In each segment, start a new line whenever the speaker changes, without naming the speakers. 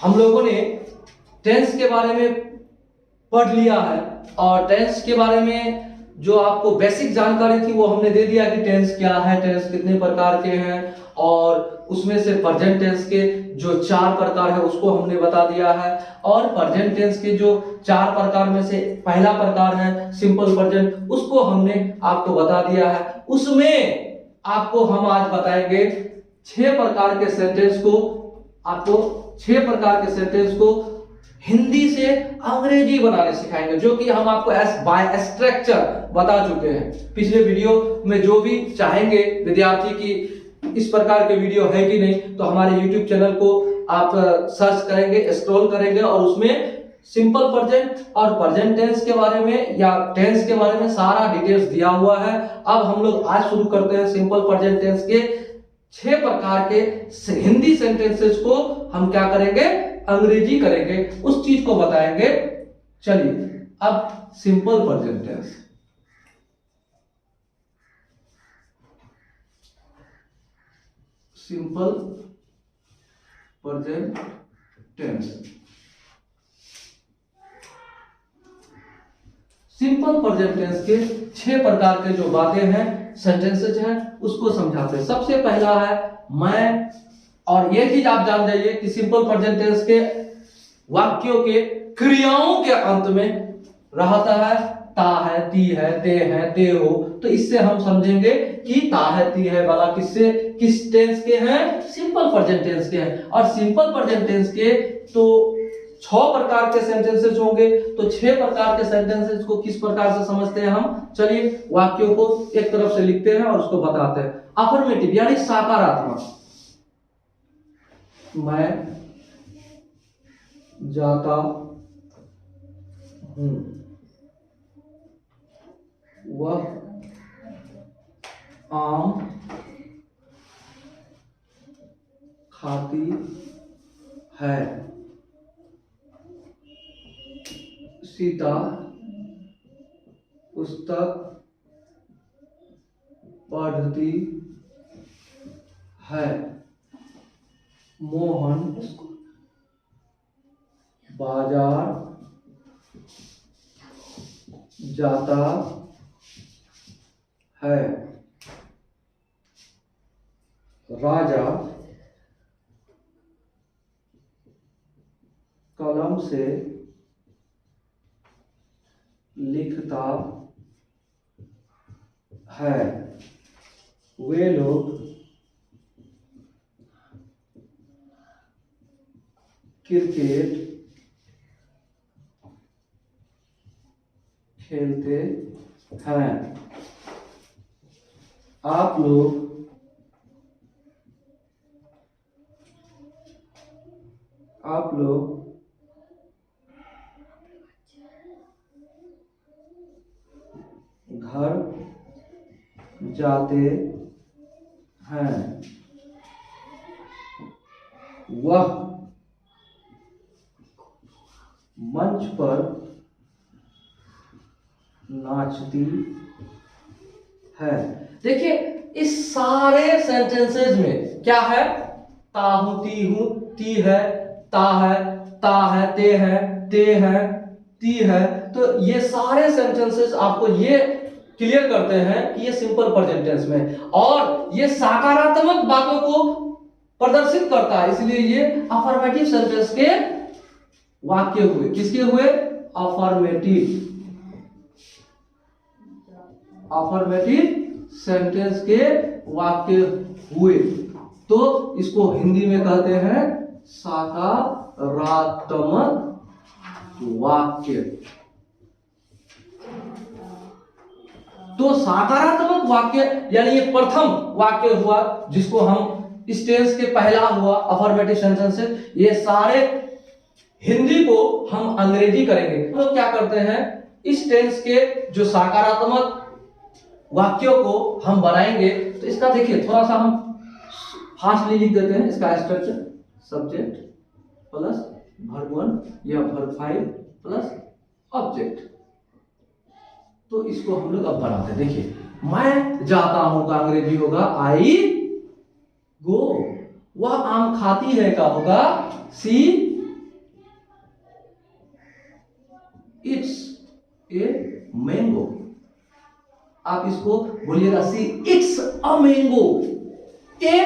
हम लोगों ने टेंस के बारे में पढ़ लिया है और टेंस के बारे में जो आपको बेसिक जानकारी थी वो हमने दे दिया कि टेंस क्या है, टेंस कितने प्रकार के हैं और उसमें से प्रेजेंट टेंस के जो 4 प्रकार है उसको हमने बता दिया है। और प्रेजेंट टेंस के जो 4 प्रकार में से पहला प्रकार है सिंपल प्रेजेंट, उसको हमने आपको बता दिया है। उसमें आपको हम आज बताएंगे 6 प्रकार के सेंटेंस को, आपको 6 प्रकार के सेंटेंस को हिंदी से अंग्रेजी बनाने सिखाएंगे, जो कि हम आपको बाय स्ट्रक्चर बता चुके हैं पिछले वीडियो में। जो भी चाहेंगे विद्यार्थी की इस प्रकार के वीडियो है कि नहीं, तो हमारे YouTube चैनल को आप सर्च करेंगे, स्क्रॉल करेंगे और उसमें सिंपल प्रेजेंट और प्रेजेंट टेंस के बारे में या टेंस के बारे में सारा डिटेल्स दिया हुआ है। अब हम लोग आज शुरू करते हैं सिंपल प्रेजेंट टेंस के 6 प्रकार के हिंदी सेंटेंसेस को हम क्या करेंगे, अंग्रेजी करेंगे, उस चीज को बताएंगे। चलिए अब simple present tense. Simple present tense, simple present tense के 6 प्रकार के जो बातें हैं, सेंटेंसेस हैं, उसको समझाते हैं। सबसे पहला है मैं, और ये चीज आप जान जाइए कि सिंपल प्रेजेंट टेंस के वाक्यों के क्रियाओं के अंत में रहता है ता है, ती है, ते है, ते हो। तो इससे हम समझेंगे कि ता है, ती है वाला किस टेंस के हैं, सिंपल प्रेजेंट टेंस के हैं। और सिंपल प्रेजेंट टेंस के तो 6 प्रकार के सेंटेंसेस होंगे, तो 6 प्रकार के सेंटेंसेस को किस प्रकार से समझते हैं हम, चलिए वाक्यों को एक तरफ से लिखते हैं और उसको बताते हैं। अफर्मेटिव यानी सकारात्मक, मैं जाता हूं, वह आम खाती है, सीता पुस्तक पढ़ती है, मोहन बाजार जाता है, राजा कलम से लिखता है, वे लोग क्रिकेट खेलते हैं, आप लोग घर जाते हैं, वह मंच पर नाचती है। देखिए इस सारे सेंटेंसेस में क्या है, ता हूं, ती हूं, ती है, ता है, ते है, ती है। तो ये सारे सेंटेंसेस आपको ये क्लियर करते हैं कि ये सिंपल प्रेजेंट टेंस में, और ये सकारात्मक बातों को प्रदर्शित करता है, इसलिए ये अफर्मेटिव सेंटेंस के वाक्य हुए। किसके हुए, अफर्मेटिव सेंटेंस के वाक्य हुए। तो इसको हिंदी में कहते हैं सकारात्मक वाक्य। तो सकारात्मक वाक्य यानी ये प्रथम वाक्य हुआ जिसको हम इस टेंस के पहला हुआ अफर्मेटिव सेंटेंसेस। ये सारे हिंदी को हम अंग्रेजी करेंगे। तो क्या करते हैं, इस टेंस के जो सकारात्मक वाक्यों को हम बनाएंगे। तो इसका देखिए थोड़ा सा हम फास्टली लिख देते हैं। इसका स्ट्रक्चर सब्जेक्ट प्लस वर्ब 1 या वर्ब 5 प्लस ऑब्जेक्ट। तो इसको हम लोग अब बनाते हैं। देखिए मैं जाता हूं का अंग्रेजी होगा आई गो। वह आम खाती है का होगा सी इट्स ए मैंगो। आप इसको बोलिएगा सी इट्स अ मैंगो। ए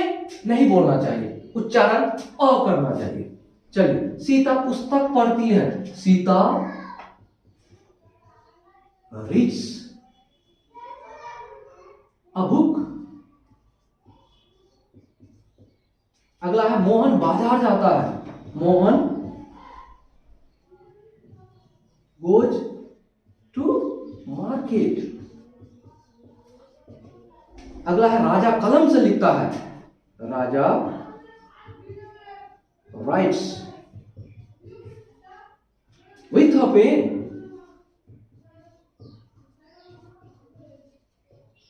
नहीं बोलना चाहिए, उच्चारण अ करना चाहिए। चलिए, सीता पुस्तक पढ़ती है। Sita reads a book. अगला है मोहन बाजार जाता है। Mohan goes to market. अगला है राजा कलम से लिखता है। Raja writes with a pen.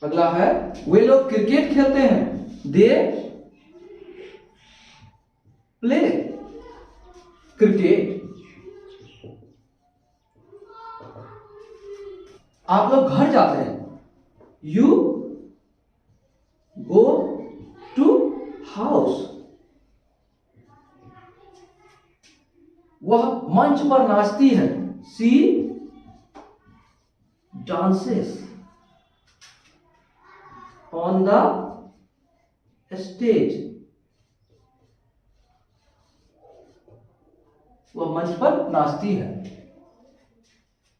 अगला है वे लोग क्रिकेट खेलते हैं। They play cricket. आप लोग घर जाते हैं। You go to house. वह मंच पर नाचती है। She dances on the stage. वह मंच पर नाचती है।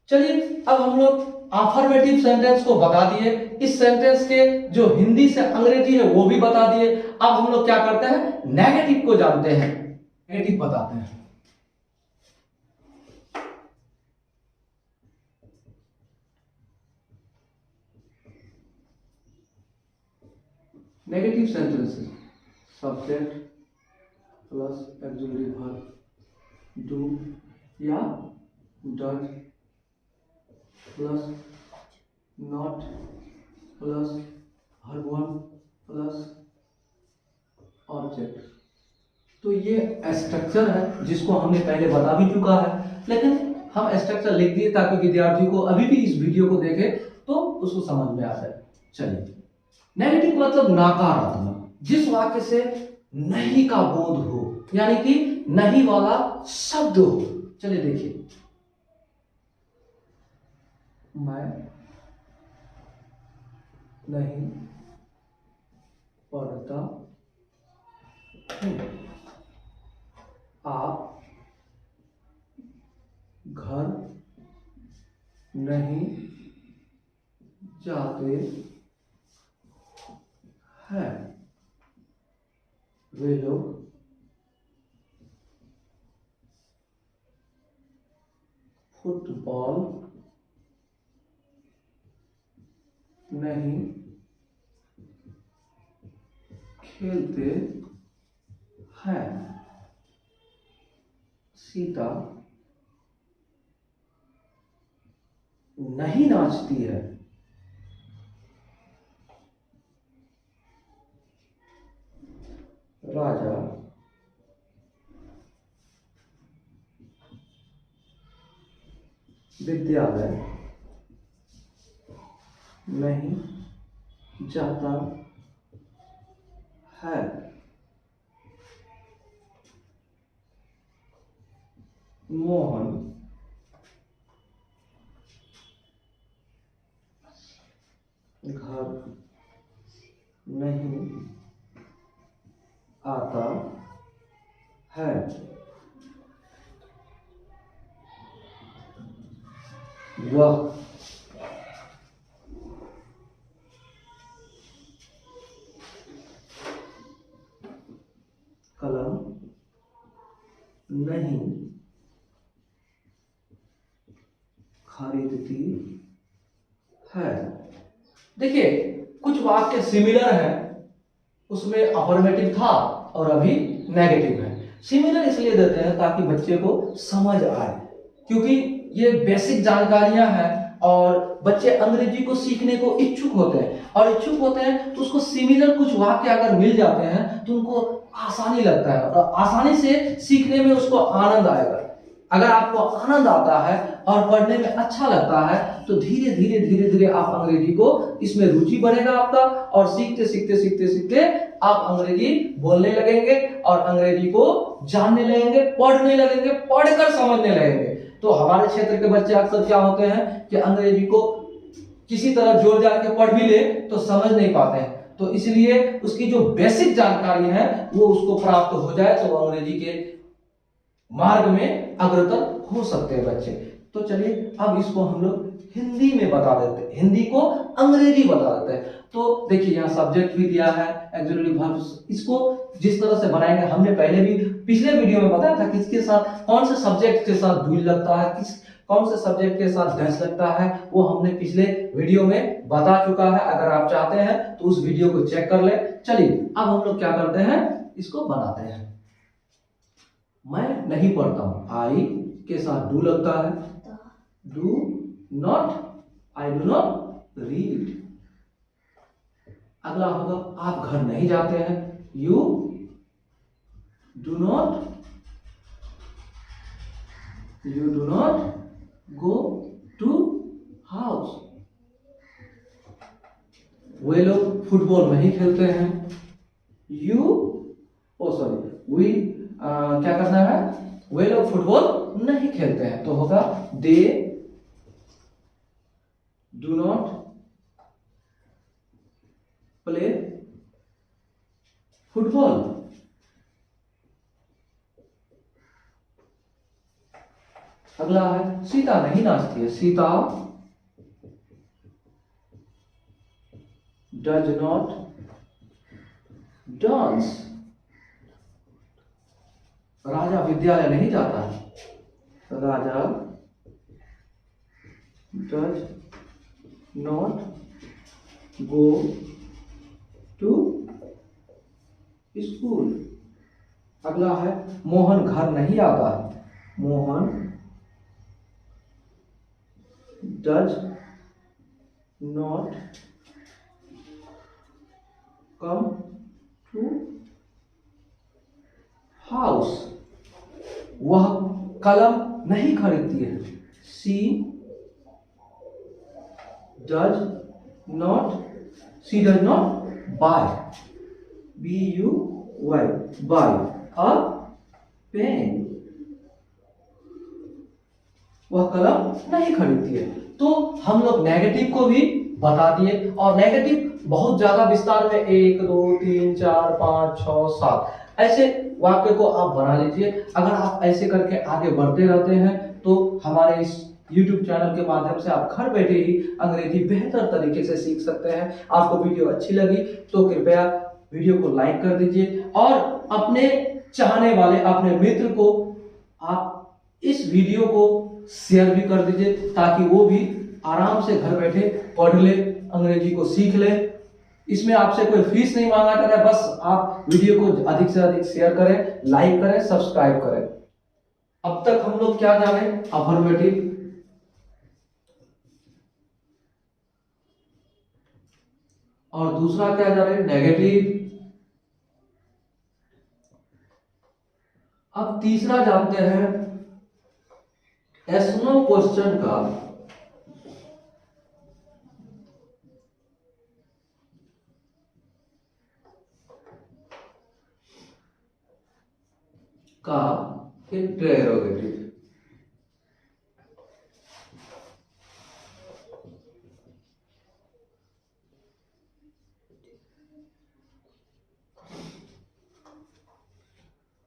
चलिए, अब हम लोग अफर्मेटिव सेंटेंस को बता दिए। इस सेंटेंस के जो हिंदी से अंग्रेजी है वो भी बता दिए। अब हम लोग क्या करते हैं, नेगेटिव को जानते हैं, नेगेटिव बताते हैं। Negative sentences subject plus auxiliary verb do या does plus not plus verb one plus object. तो ये स्ट्रक्चर है जिसको हमने पहले बता भी चुका है, लेकिन हम स्ट्रक्चर लिख दिए ताकि विद्यार्थी को अभी भी इस वीडियो को देखे तो उसको समझ में आ जाए। चलिए, नेगेटिव मतलब नकारात्मक, जिस वाक्य से नहीं का बोध हो, यानी कि नहीं वाला शब्द हो। चलिए देखिए, मैं नहीं पढ़ता हूं। आप घर नहीं जाते हैं। वे लोग फुटबॉल नहीं खेलते हैं। सीता नहीं नाचती है। राजा विद्यालय नहीं जाता है। मोहन घर नहीं आता है। वह कलम नहीं खरीदती है। देखिए, कुछ वाक्य सिमिलर है, उसमें अफर्मेटिव था और अभी नेगेटिव है। सिमिलर इसलिए देते हैं ताकि बच्चे को समझ आए, क्योंकि ये बेसिक जानकारियां हैं और बच्चे अंग्रेजी को सीखने को इच्छुक होते हैं, और इच्छुक होते हैं तो उसको सिमिलर कुछ वाक्य अगर मिल जाते हैं तो उनको आसानी लगता है और आसानी से सीखने में उसको आनंद आएगा। अगर आपको आनंद आता है और पढ़ने में अच्छा लगता है तो धीरे धीरे धीरे धीरे आप अंग्रेजी को, इसमें रुचि बढ़ेगा आपका, और सीखते सीखते सीखते सीखते आप अंग्रेजी बोलने लगेंगे और अंग्रेजी को जानने लगेंगे, पढ़ने लगेंगे, पढ़कर समझने लगेंगे। तो हमारे क्षेत्र के बच्चे अक्सर क्या होते हैं कि अंग्रेजी को किसी तरह जोड़ जाड़ के पढ़ भी ले तो समझ नहीं पाते हैं, तो इसलिए उसकी जो बेसिक जानकारी है वो उसको प्राप्त हो जाए तो वो अंग्रेजी के मार्ग में अग्रसर हो सकते हैं बच्चे। तो चलिए अब इसको हम लोग हिंदी में बता देते हैं, हिंदी को अंग्रेजी बता देते हैं। तो देखिए यहाँ सब्जेक्ट भी दिया है, ऑक्सिलरी वर्ब्स, इसको जिस तरह से बनाएंगे हमने पहले भी पिछले वीडियो में बताया था किसके साथ कौन से सब्जेक्ट के साथ डू लगता है, कौन से सब्जेक्ट के साथ डैश लगता है, वो हमने पिछले वीडियो में बता चुका है। अगर आप चाहते हैं तो उस वीडियो को चेक कर ले। चलिए अब हम लोग क्या करते हैं, इसको बनाते हैं। मैं नहीं पढ़ता हूं, आई के साथ डू लगता है, do not, I do not read. अगला होगा आप घर नहीं जाते हैं, you do not go to house. वे लोग फुटबॉल नहीं खेलते हैं, वी क्या करना है, वे लोग फुटबॉल नहीं खेलते हैं, तो होगा they do not play football. अगला है सीता नहीं नाचती है, Sita does not dance. Raja विद्यालय नहीं जाता है, Raja does not go to school. अगला है मोहन घर नहीं आता है, Mohan does not come to house. वह कलम नहीं खरीदती है, she does not buy, BUY buy a pen. वह कलम नहीं खरीदती है। तो हम लोग नेगेटिव को भी बता दिए, और नेगेटिव बहुत ज्यादा विस्तार में 1 2 3 4 5 6 7 ऐसे वाक्य को आप बना लीजिए। अगर आप ऐसे करके आगे बढ़ते रहते हैं तो हमारे इस YouTube चैनल के माध्यम से आप घर बैठे ही अंग्रेजी बेहतर तरीके से सीख सकते हैं। आपको वीडियो अच्छी लगी तो कृपया वीडियो को लाइक कर दीजिए, और अपने चाहने वाले अपने मित्र को आप इस वीडियो को शेयर भी कर दीजिए, ताकि वो भी आराम से घर बैठे पढ़ ले, अंग्रेजी को सीख ले। इसमें आपसे कोई फीस नहीं मांगा जा रहा है, बस आप वीडियो को अधिक से अधिक शेयर करें, लाइक करें, सब्सक्राइब करें। अब तक हम लोग क्या जाने, अफर्मेटिव, और दूसरा क्या जाने, नेगेटिव। अब तीसरा जानते हैं एसनो क्वेश्चन का इंटरोगेटिव।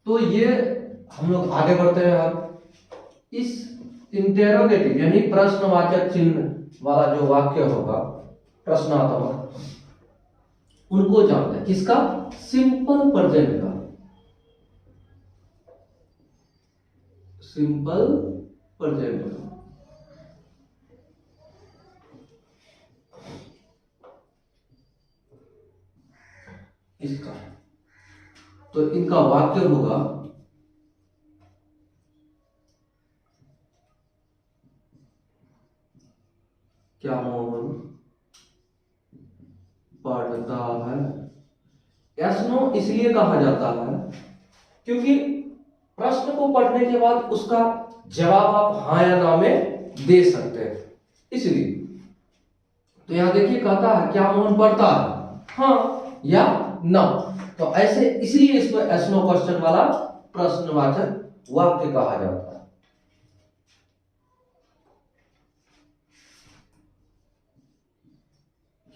तो ये हम लोग आगे बढ़ते हैं। अब इस इंटेरोगेटिव यानी प्रश्नवाचक चिन्ह वाला जो वाक्य होगा, प्रश्नात्मक, उनको जानते हैं। किसका, सिंपल प्रेजेंट का, सिंपल प्रेजेंट का। इसका तो इनका वाक्य होगा, क्या मोहन पढ़ता है। एसनो इसलिए कहा जाता है क्योंकि प्रश्न को पढ़ने के बाद उसका जवाब आप हाँ या ना में दे सकते हैं, इसलिए। तो यहां देखिए कहता है क्या मोहन पढ़ता है, हाँ या ना। तो ऐसे इसलिए इसको एसनो क्वेश्चन वाला प्रश्नवाचक वाक्य कहा जाता है।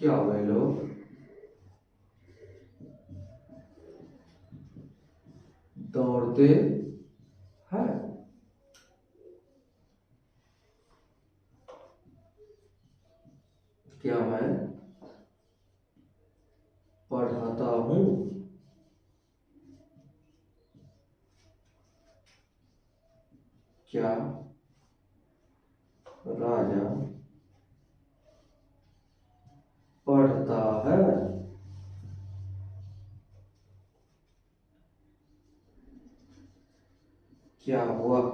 क्या वे लोग दौड़ते हैं? क्या मैं पढ़ाता हूँ? क्या राजा पढ़ता है? क्या वह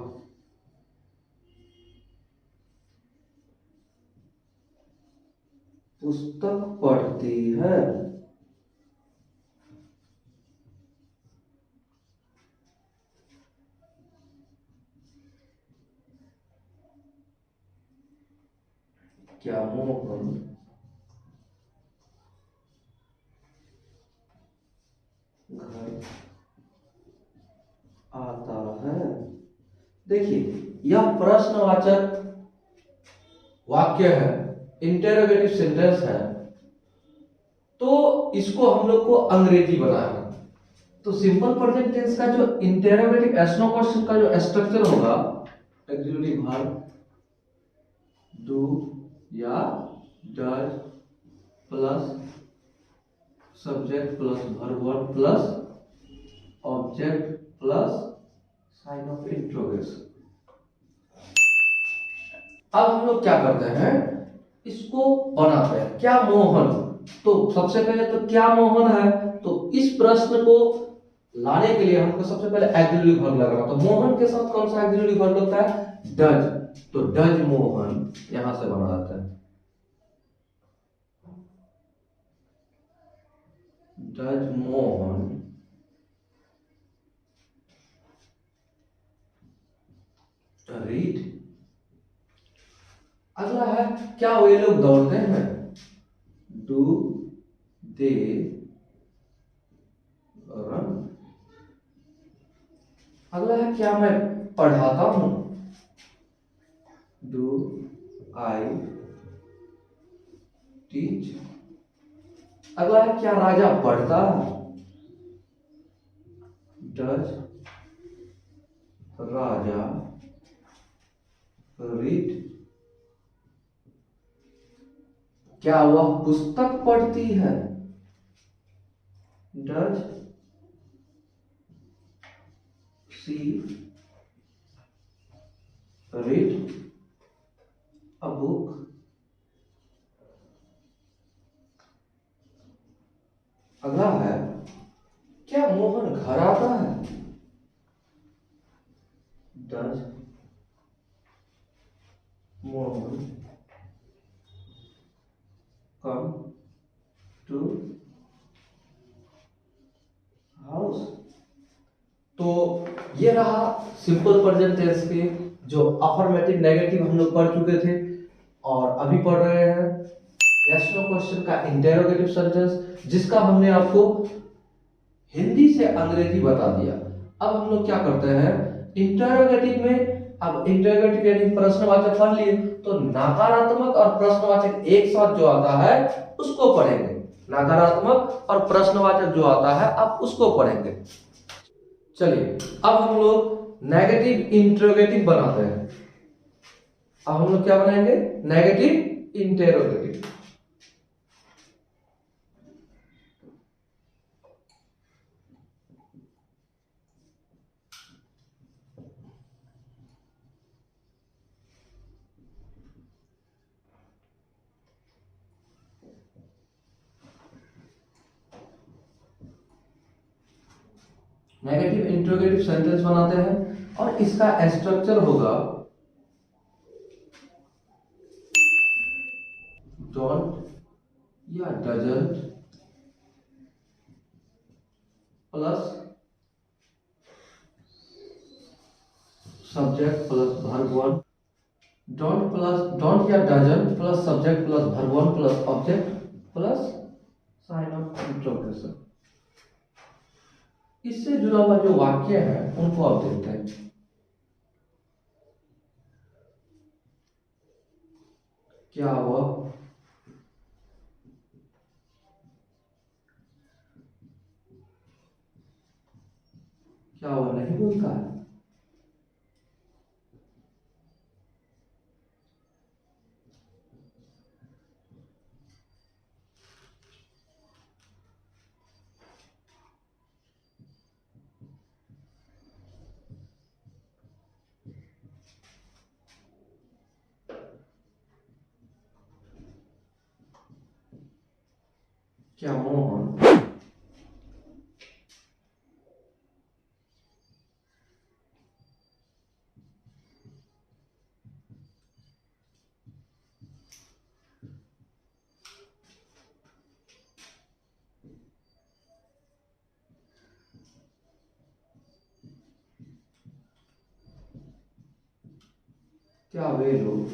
पुस्तक पढ़ती है? क्या मोहन घर आता है? देखिए, यह प्रश्नवाचक वाक्य है, इंटेरोगेटिव सेंटेंस है, तो इसको हम लोग को अंग्रेजी बनाना। तो सिंपल प्रेजेंट टेंस का जो इंटेरोगेटिव एस्नो क्वेश्चन का जो स्ट्रक्चर होगा, ऑक्सिलरी वर्ब डू या does plus subject plus verb one plus object plus sign of interrogation. अब हम लोग क्या करते हैं, इसको बनाते हैं। क्या मोहन, तो सबसे पहले तो क्या मोहन है, तो इस प्रश्न को लाने के लिए हमको सबसे पहले ऑक्सिलरी वर्ब लगाना। तो मोहन के साथ कौन सा ऑक्सिलरी वर्ब लगता है, डज। तो डज मोहन यहां से बना जाता है, डज मोहन रीड। अगला है, क्या वे लोग दौड़ते हैं, डू दे रन। अगला है, क्या मैं पढ़ाता हूं, डू आई टीच। अगला है, क्या राजा पढ़ता है, डज राजा रीड। क्या वह पुस्तक पढ़ती है, does she read a book. अगला है, क्या मोहन घर आता है, does Mohan come to house. तो ये रहा सिंपल प्रेजेंट टेंस के जो अफर्मेटिव नेगेटिव हम लोग पढ़ चुके थे, और अभी पढ़ रहे हैं यस नो क्वेश्चन का इंटेरोगेटिव सेंटेंस, जिसका हमने आपको हिंदी से अंग्रेजी बता दिया। अब हम लोग क्या करते हैं, इंटेरोगेटिव में, अब इंटेरोगेटिव यानी प्रश्नवाचक पढ़ लिए, तो नकारात्मक और प्रश्नवाचक एक साथ जो आता है उसको पढ़ेंगे। नकारात्मक और प्रश्नवाचक जो आता है आप उसको पढ़ेंगे। चलिए, अब हम लोग नेगेटिव इंटेरोगेटिव बनाते हैं। अब हम लोग क्या बनाएंगे, negative interrogative. Negative interrogative sentence बनाते हैं, और इसका स्ट्रक्चर होगा डोंट या doesn't plus subject plus verb one. Don't या doesn't plus subject plus verb one plus object plus sign of interrogation. इससे जुड़ा हुआ जो वाक्य है उनको आप देखते हैं। क्या वह क्या वो नहीं बोलता है? क्या मोहन? क्या वे लोग?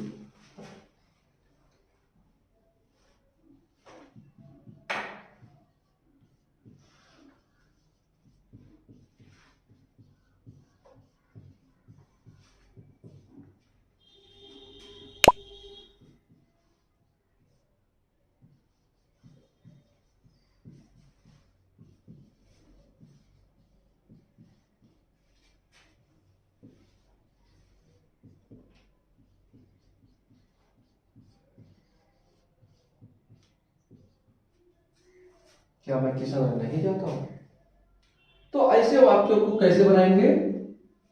क्या मैं किसान नहीं जाता हूँ? तो ऐसे वाक्यों को कैसे बनाएंगे?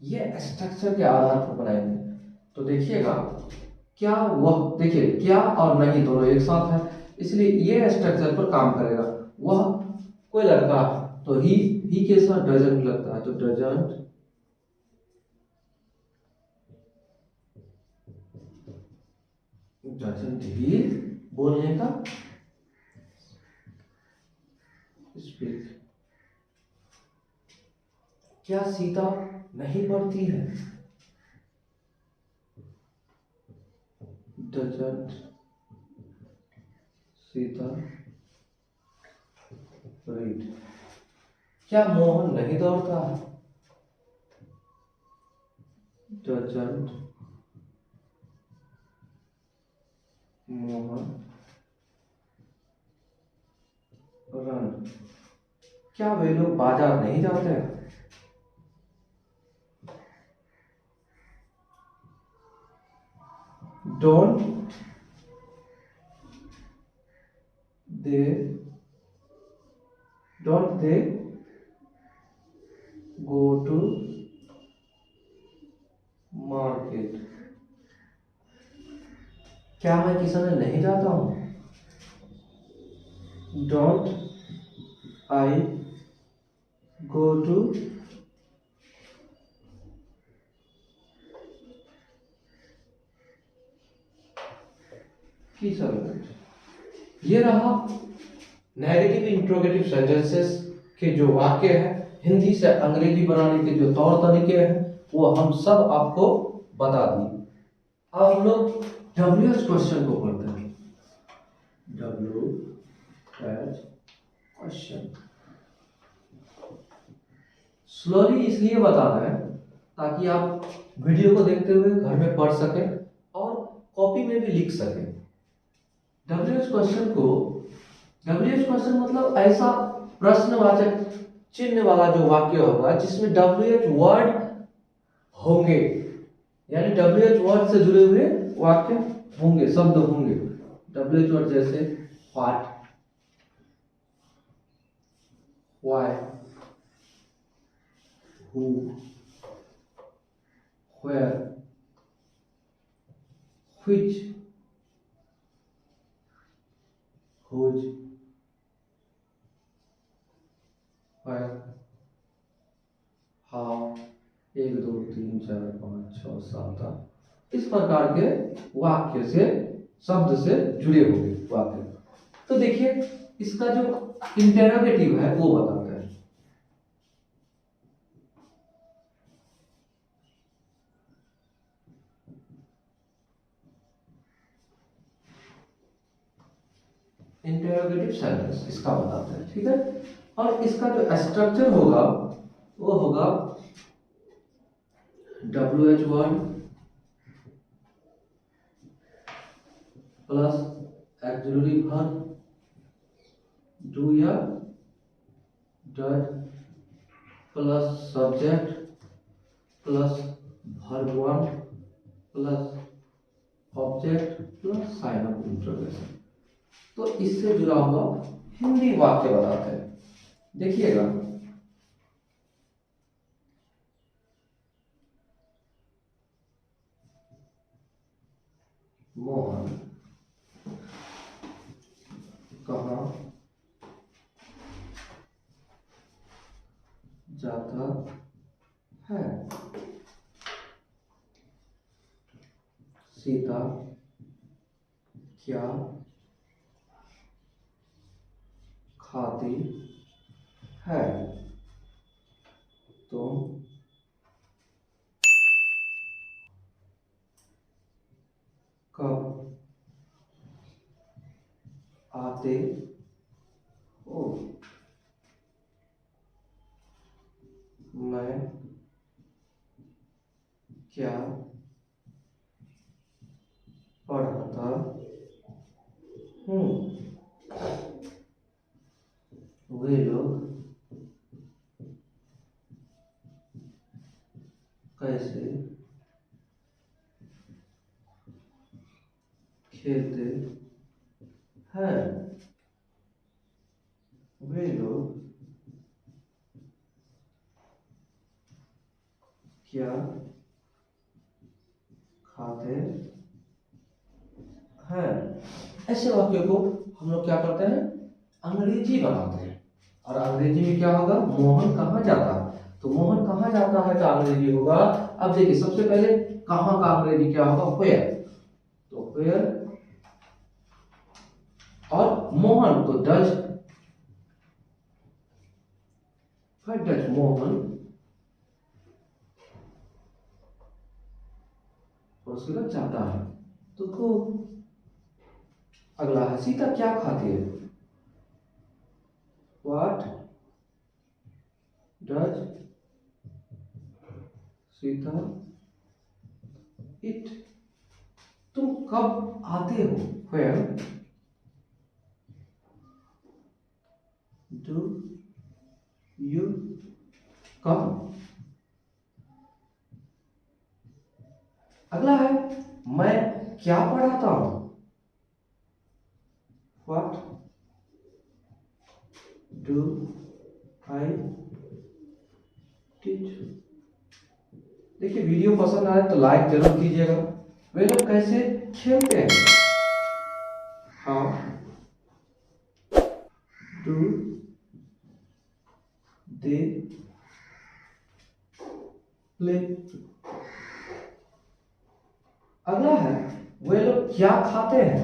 ये स्ट्रक्चर के आधार पर बनाएंगे। तो देखिएगा, क्या वह, देखिए क्या और नहीं दोनों एक साथ है, इसलिए ये स्ट्रक्चर पर काम करेगा। वह कोई लड़का है तो ही के साथ डजंट लगता है, तो डजंट ही बोलने का स्पीक। क्या सीता नहीं पढ़ती है? Doesn't Sita read. क्या मोहन नहीं दौड़ता है? Doesn't Mohan run. क्या वे लोग बाजार नहीं जाते हैं? Don't they don't they go to market. क्या मैं किसान नहीं जाता हूँ? डोंट आई गो टू किसान। ये रहा नेगेटिव इंट्रोगेटिव सेंटेंसेस के जो वाक्य है, हिंदी से अंग्रेजी बनाने के जो तौर तरीके हैं, वो हम सब आपको बता दिए। अब हम लोग WH क्वेश्चन को पढ़ते हैं। WH क्वेश्चन स्लोली इसलिए बता रहे हैं ताकि आप वीडियो को देखते हुए घर में पढ़ सकें और कॉपी में भी लिख सकें। WH क्वेश्चन मतलब ऐसा प्रश्नवाचक चिन्ह वाला जो वाक्य होगा जिसमें WH वर्ड होंगे, यानी WH वर्ड से जुड़े हुए वाक्य होंगे, शब्द होंगे। WH वर्ड जैसे what, why, who, where, which, whose, where, how, 1 2 3 4 5 6 7 8 इस प्रकार के वाक्य से, शब्द से जुड़े होंगे वाक्य। तो देखिए इसका जो इंटेरोगेटिव है वो बताते हैं। इंटेरोगेटिव सेंटेंस इसका बताते हैं, ठीक है। और इसका जो स्ट्रक्चर होगा वो होगा WH1 plus auxiliary verb do या does plus subject plus verb 1 plus object plus sign of interrogation. तो इससे जुड़ा हुआ हिंदी वाक्य बनाते हैं। देखिएगा, मोहन कहाँ जाता है? सीता क्या खाती है? तुम कब आते हो? मैं क्या पढ़ता हूँ? वे लोग कैसे खेलते हैं? वे लोग क्या खाते हैं? ऐसे वाक्यों को हम लोग क्या करते हैं, अंग्रेजी बनाते हैं। और अंग्रेजी में क्या होगा, मोहन कहाँ जाता है, तो मोहन कहाँ जाता है का अंग्रेजी होगा। अब देखिए, सबसे पहले कहाँ का अंग्रेजी क्या होगा, व्हेयर। तो व्हेयर, और मोहन तो डज, डज मोहन, और उसके बाद जाता है तो को। अगला है, सीता क्या खाती है? What does Sita it. तुम कब आते हो? When do you come. अगला है, मैं क्या पढ़ाता हूं? What do I teach. देखिए, वीडियो पसंद आए तो लाइक जरूर कीजिएगा। वे लोग कैसे खेलते हैं? How do they play. अगला है, वे लोग क्या खाते हैं?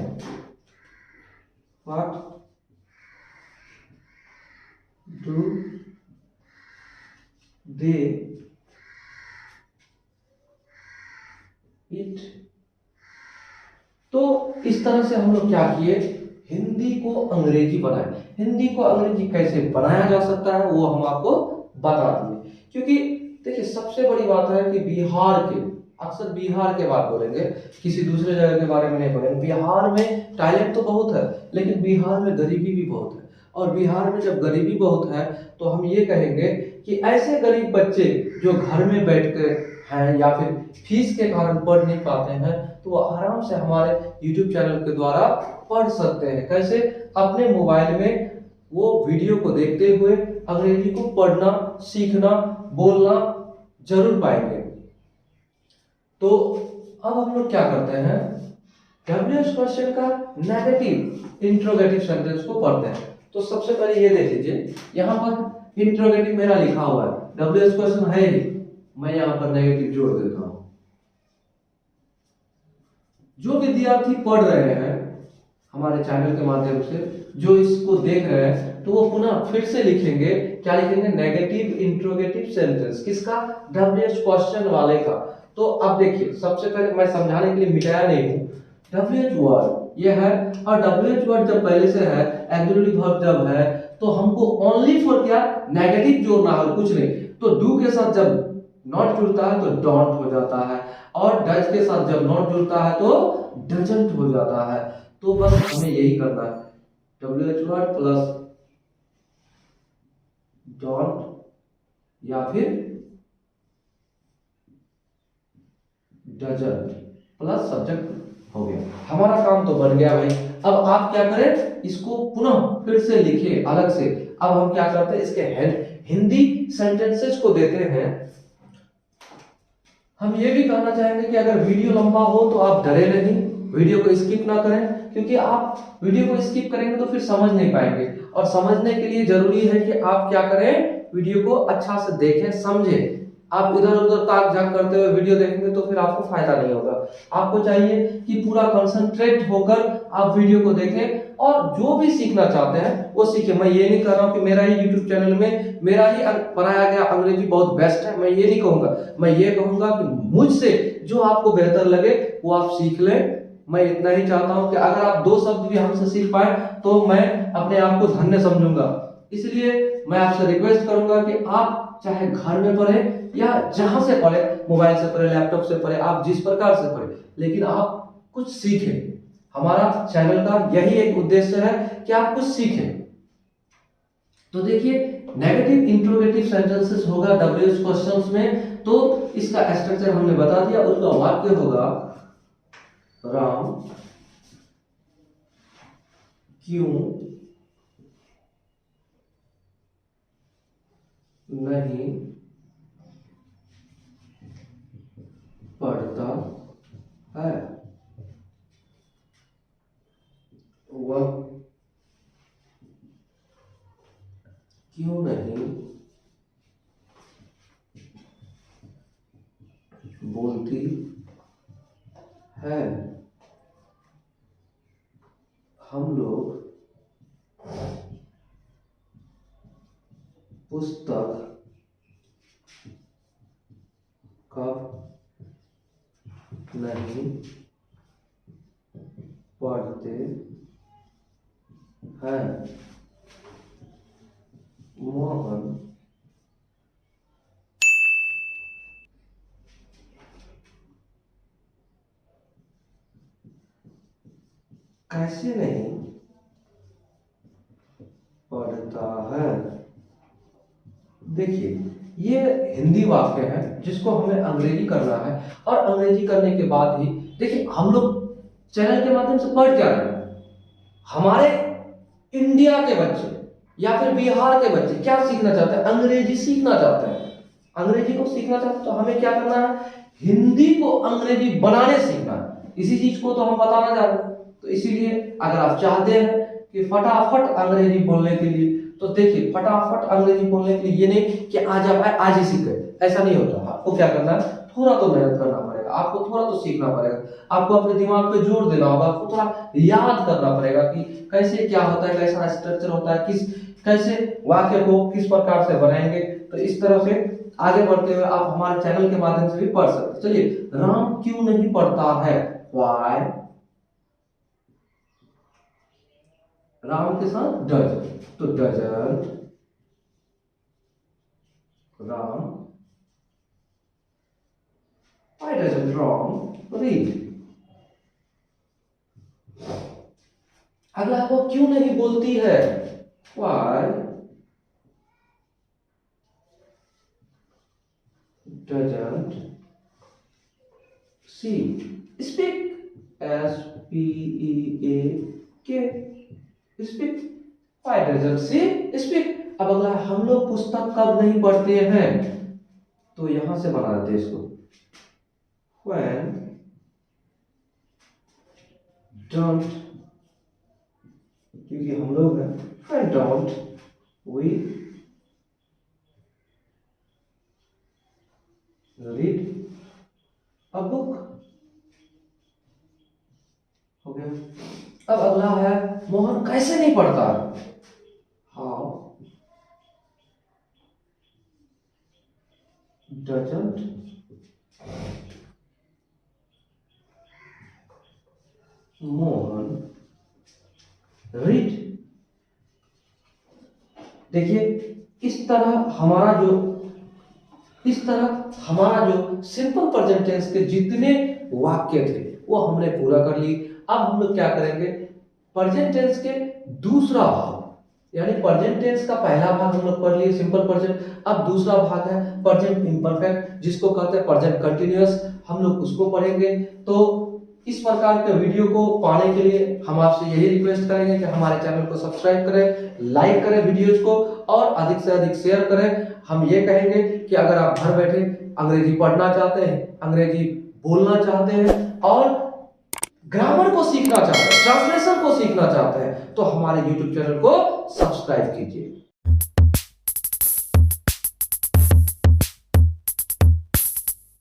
What do they it. तो इस तरह से हम लोग क्या किए, हिंदी को अंग्रेजी बनाए। हिंदी को अंग्रेजी कैसे बनाया जा सकता है वो हम आपको बता दिए। क्योंकि देखिए, सबसे बड़ी बात है कि बिहार के, अक्सर बिहार के बात बोलेंगे, किसी दूसरे जगह के बारे में नहीं बोलेंगे। बिहार में टैलेंट तो बहुत है, लेकिन बिहार में गरीबी भी बहुत है। और बिहार में जब गरीबी बहुत है तो हम ये कहेंगे कि ऐसे गरीब बच्चे जो घर में बैठ कर हैं या फिर फीस के कारण पढ़ नहीं पाते हैं, तो वो आराम से हमारे YouTube चैनल के द्वारा पढ़ सकते हैं। कैसे? अपने मोबाइल में वो वीडियो को देखते हुए अंग्रेजी को पढ़ना, सीखना, बोलना जरूर पाएंगे। तो अब हम लोग क्या करते हैं, WH क्वेश्चन का नेगेटिव इंट्रोगेटिव सेंटेंस को पढ़ते हैं। तो सबसे पहले ये देख लीजिए, यहाँ पर इंट्रोगेटिव मेरा लिखा हुआ है, WH क्वेश्चन है ही, मैं यहाँ पर नेगेटिव जोड़ देता हूं। जो विद्यार्थी पढ़ रहे हैं हमारे चैनल के माध्यम से, जो इसको देख रहे हैं, तो वो पुनः फिर से लिखेंगे, क्या लिखेंगे, नेगेटिव इंट्रोगेटिव सेंटेंस। किसका? WH क्वेश्चन वाले का। तो अब देखिए, सबसे पहले मैं समझाने के लिए मिटाया नहीं हूं, WH वर्ड ये है, और WH वर्ड जब पहले से है, ऑक्सिलरी वर्ब जब है, तो हमको ओनली फॉर क्या, नेगेटिव जोड़ना है, कुछ नहीं। तो डू के साथ जब नॉट जुड़ता है तो डोंट हो जाता है, और डज के साथ जब नॉट जुड़ता है तो डजंट हो जाता है। तो बस हमें यही करना है, WH वर्ड प्लस डोंट या फिर डजंट प्लस सब्जेक्ट हो गया। हमारा काम तो बन गया भाई। अब आप क्या करें, इसको पुनः फिर से लिखिए अलग से। अब हम क्या करते हैं, इसके हिंदी सेंटेंसेस को देते हैं। हम ये भी कहना चाहेंगे कि अगर वीडियो लंबा हो तो आप डरे नहीं, वीडियो को स्किप ना करें, क्योंकि आप वीडियो को स्किप करेंगे तो फिर समझ नहीं पाएंगे। और समझने के लिए जरूरी है कि आप क्या करें, वीडियो को अच्छा से देखें, समझें। आप इधर उधर ताक झाक करते हुए वीडियो देखेंगे तो फिर आपको फायदा नहीं होगा। आपको चाहिए कि पूरा कंसंट्रेट होकर आप वीडियो को देखें और जो भी सीखना चाहते हैं वो सीखें। मैं ये नहीं कर रहा हूं कि मेरा ही यूट्यूब चैनल में मेरा ही पढ़ाया गया अंग्रेजी बहुत बेस्ट है, मैं ये नहीं कहूंगा। मैं ये कहूंगा कि मुझसे जो आपको बेहतर लगे वो आप सीख लें। मैं इतना ही चाहता हूं कि अगर आप 2 शब्द भी हमसे सीख पाए तो मैं अपने आप को धन्य समझूंगा। इसलिए मैं आपसे रिक्वेस्ट करूंगा कि आप चाहे घर में पढ़े या जहां से पढ़े, मोबाइल से पढ़े, लैपटॉप से पढ़े, आप जिस प्रकार से पढ़े, लेकिन आप कुछ सीखें। हमारा चैनल का यही एक उद्देश्य है कि आप कुछ सीखें। तो देखिए, नेगेटिव इंट्रोगेटिव सेंटेंसेस होगा WH क्वेश्चंस में, तो इसका स्ट्रक्चर हमने बता दिया। उसका वाक्य होगा, राम क्यों नहीं पढ़ता है, वह क्यों नहीं बोलती है। हम लोग पुस्तक कब नहीं पढ़ते हैं। मोहन कैसे नहीं पढ़ता है। देखिए, ये हिंदी वाक्य है जिसको हमें अंग्रेजी करना है, और अंग्रेजी करने के बाद ही देखिए हम लोग चैनल के माध्यम से पढ़ क्या रहे हैं। हमारे इंडिया के बच्चे या फिर बिहार के बच्चे क्या सीखना चाहते हैं, अंग्रेजी सीखना चाहते हैं। अंग्रेजी को सीखना चाहते हैं तो हमें क्या करना है, हिंदी को अंग्रेजी बनाने सीखना है। इसी चीज को तो हम बताना चाह रहे हैं। तो इसीलिए अगर आप चाहते हैं कि फटाफट अंग्रेजी बोलने के लिए, तो देखिए फटाफट अंग्रेजी बोलने के लिए ये नहीं कि आज आप आज ही सीख गए, ऐसा नहीं होता। आपको क्या करना है, थोड़ा तो मेहनत करना पड़ेगा, आपको थोड़ा तो सीखना पड़ेगा, आपको अपने दिमाग पे जोर देना होगा, आपको थोड़ा याद करना पड़ेगा कि कैसे क्या होता है, कैसा स्ट्रक्चर होता है, किस कैसे वाक्य को किस प्रकार से बनाएंगे। तो इस तरह से आगे बढ़ते हुए आप हमारे चैनल के माध्यम से भी पढ़ सकते। चलिए, राम क्यों नहीं पढ़ता है, व्हाई। राम के साथ डजन, तो doesn't Ram, why doesn't Ram read. अगला, वो क्यों नहीं बोलती है, why doesn't she speak, SPEAK speak, why doesn't she speak. अब अगला, हम लोग पुस्तक कब नहीं पढ़ते हैं, तो यहां से बना देते इसको, when don't, क्योंकि हम लोग हैं, when don't we read a book। हो गया। अब अगला है, मोहन कैसे नहीं पढ़ता, हाउ डजंट मोहन रीड। देखिए, इस तरह हमारा जो सिंपल प्रेजेंट टेंस के जितने वाक्य थे वो हमने पूरा कर ली। अब हम लोग क्या करेंगे, प्रेजेंट टेंस के दूसरा भाग, यानी प्रेजेंट टेंस का पहला भाग हम लोग पढ़ लिए सिंपल प्रेजेंट। अब दूसरा भाग है प्रेजेंट इम्परफेक्ट, जिसको कहते हैं प्रेजेंट कंटीन्यूअस, हम लोग उसको पढ़ेंगे। तो इस प्रकार के वीडियो को पाने के लिए हम आपसे यही रिक्वेस्ट करेंगे कि हमारे चैनल को सब्सक्राइब करें, लाइक करें वीडियोज को और अधिक से अधिक शेयर करें। हम ये कहेंगे कि अगर आप घर बैठे अंग्रेजी पढ़ना चाहते हैं, अंग्रेजी बोलना चाहते हैं और ग्रामर को सीखना चाहते हैं, ट्रांसलेशन को सीखना चाहते हैं, तो हमारे YouTube चैनल को सब्सक्राइब कीजिए।